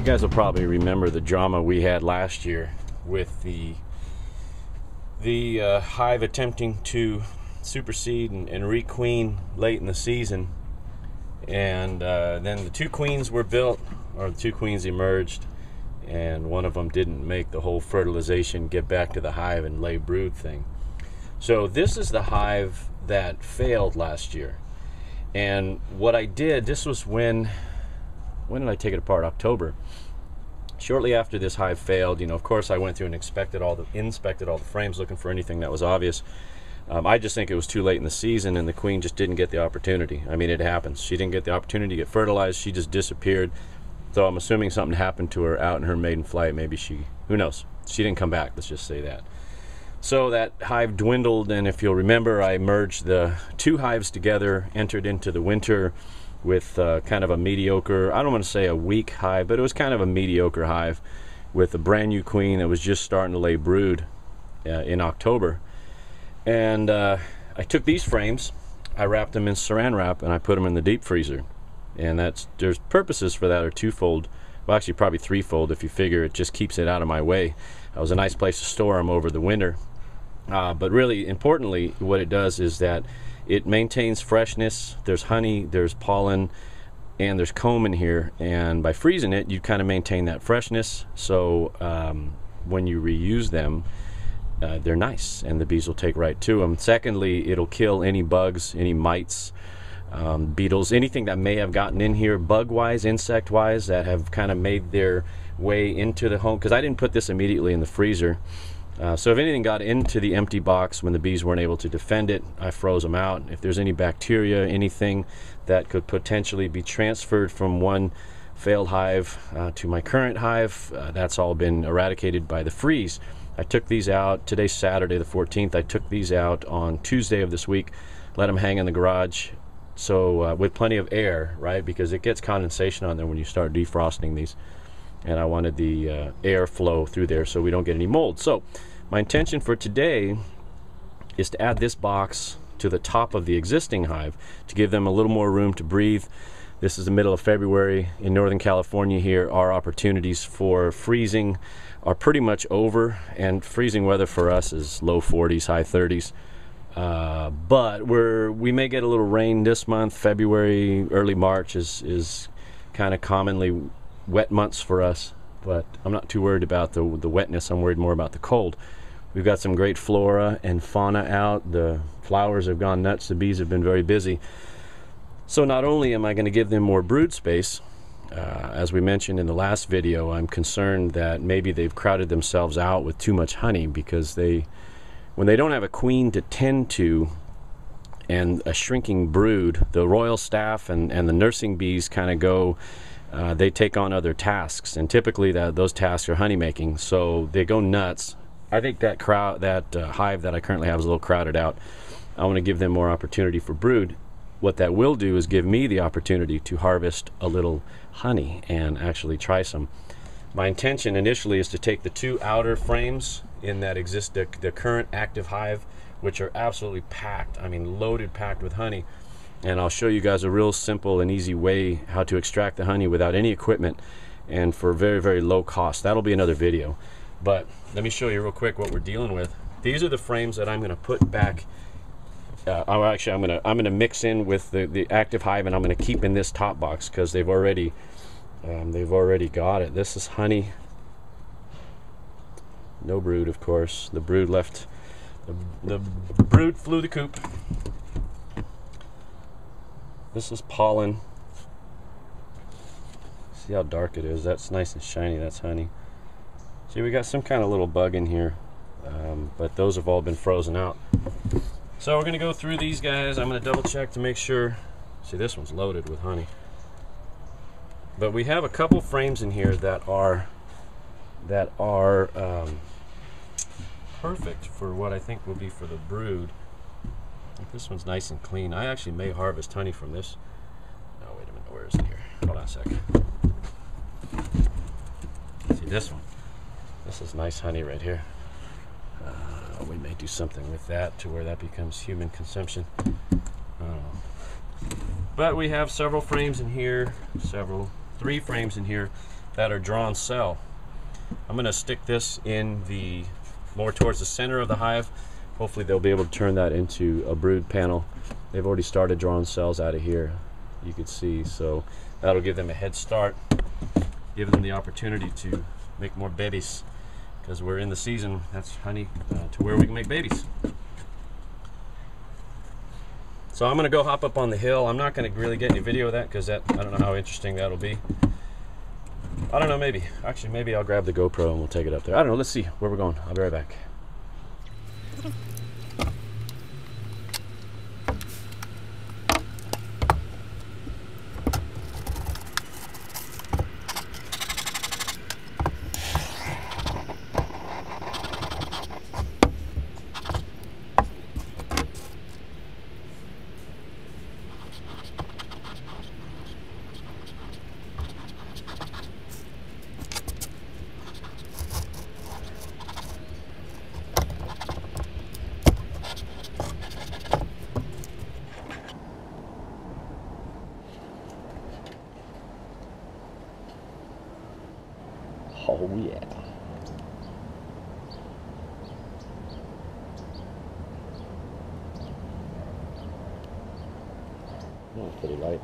guys will probably remember the drama we had last year with the hive attempting to supersede and requeen late in the season, and then the 2 queens were built, or the 2 queens emerged, and one of them didn't make the whole fertilization, get back to the hive and lay brood thing. So this is the hive that failed last year. And what I did, this was when did I take it apart? October. Shortly after this hive failed, of course I went through and inspected all the frames, looking for anything that was obvious. I just think it was too late in the season, and the queen just didn't get the opportunity. I mean, it happens. She didn't get the opportunity to get fertilized. She just disappeared. So I'm assuming something happened to her out in her maiden flight. Maybe who knows? She didn't come back, let's just say that. So that hive dwindled, and if you'll remember, I merged the 2 hives together, entered into the winter with kind of a mediocre, I don't want to say a weak hive, but it was kind of a mediocre hive with a brand new queen that was just starting to lay brood in October. And I took these frames, I wrapped them in saran wrap, and I put them in the deep freezer. And there's purposes for that are twofold, well actually probably threefold if you figure it just keeps it out of my way. It was a nice place to store them over the winter. But really importantly, what it does is that it maintains freshness. There's honey, there's pollen, and there's comb in here, and by freezing it you kind of maintain that freshness. So when you reuse them, they're nice and the bees will take right to them. Secondly, it'll kill any bugs, any mites, beetles, anything that may have gotten in here bug wise, insect wise, that have kind of made their way into the home, because I didn't put this immediately in the freezer. So if anything got into the empty box when the bees weren't able to defend it, I froze them out. If there's any bacteria, anything that could potentially be transferred from one failed hive to my current hive, that's all been eradicated by the freeze. I took these out, today's Saturday the 14th, I took these out on Tuesday of this week, let them hang in the garage, so with plenty of air, right, because it gets condensation on there when you start defrosting these. And I wanted the air flow through there so we don't get any mold. So my intention for today is to add this box to the top of the existing hive to give them a little more room to breathe. This is the middle of February in Northern California. Here our opportunities for freezing are pretty much over, and freezing weather for us is low 40s, high 30s. But we may get a little rain this month. February, early March is kind of commonly wet months for us, but I'm not too worried about the wetness. I'm worried more about the cold. We've got some great flora and fauna out. The flowers have gone nuts. The bees have been very busy. So not only am I going to give them more brood space, as we mentioned in the last video, I'm concerned that maybe they've crowded themselves out with too much honey, because when they don't have a queen to tend to and a shrinking brood, the royal staff and the nursing bees kind of go, they take on other tasks, and typically those tasks are honey making, so they go nuts. I think that hive that I currently have is a little crowded out. I want to give them more opportunity for brood. What that will do is give me the opportunity to harvest a little honey and actually try some. My intention initially is to take the 2 outer frames in that the current active hive, which are absolutely packed, I mean loaded, packed with honey, and I'll show you guys a real simple and easy way how to extract the honey without any equipment and for very, very low cost. That'll be another video, but let me show you real quick what we're dealing with. These are the frames that I'm going to put back. Actually, I'm going to mix in with the active hive, and I'm going to keep in this top box because they've already got it. This is honey, no brood, of course. The brood left. The brood flew the coop. This is pollen. See how dark it is? That's nice and shiny. That's honey. See, we got some kind of little bug in here, but those have all been frozen out. So we're going to go through these guys. I'm going to double check to make sure. See, this one's loaded with honey. But we have a couple frames in here that are perfect for what I think will be for the brood. This one's nice and clean. I actually may harvest honey from this. No, wait a minute, where is it here? Hold on a second. See this one? This is nice honey right here. We may do something with that to where that becomes human consumption. But we have several frames in here, 3 frames in here that are drawn cell. I'm going to stick this in the more towards the center of the hive. Hopefully they'll be able to turn that into a brood panel. They've already started drawing cells out of here, you could see, so that'll give them a head start, give them the opportunity to make more babies, because we're in the season, that's honey, to where we can make babies. So I'm gonna go hop up on the hill. I'm not gonna really get any video of that because I don't know how interesting that'll be. I don't know, maybe. Actually, maybe I'll grab the GoPro and we'll take it up there. I don't know, let's see where we're going. I'll be right back. Oh yeah. That was pretty light.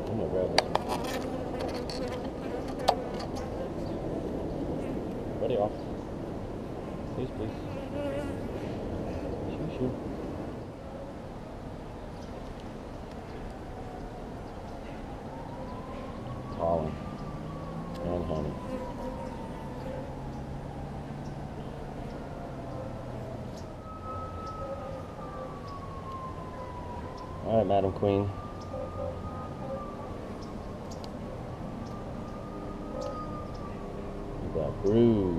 I'm gonna grab this one. Buddy off. Please, please. Shoo, shoo. Pollen and honey. All right, Madam Queen. You got brood.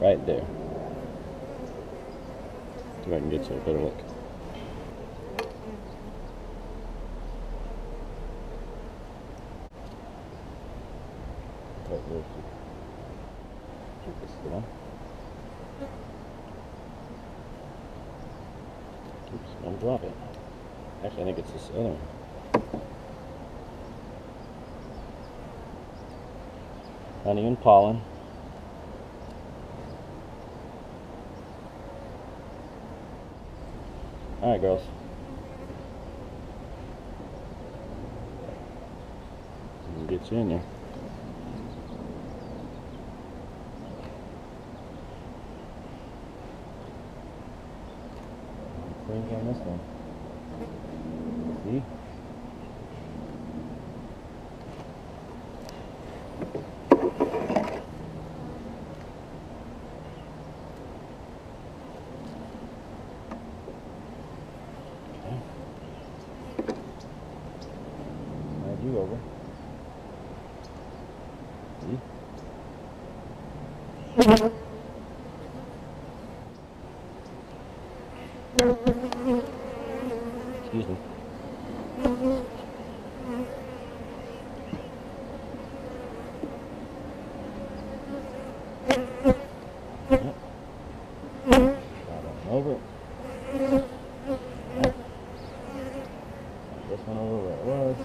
Right there. See if I can get you a better look. Right there. Keep this down. Oops, don't drop it. Actually, I think it's this other one. Honey and pollen. All right, girls. We'll get you in there. Queen's on this one. See? You over. See? Excuse me. Yep. Over. Yep. This one over where it was.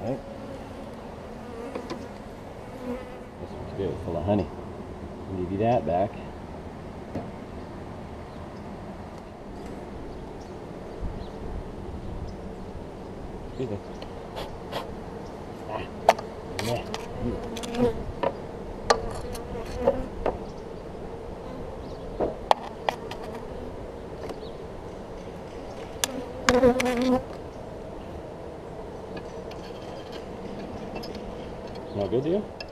Right. This one's good, full of honey. I'll give you that back. Excuse me. Ah, Yeah. Not good to you?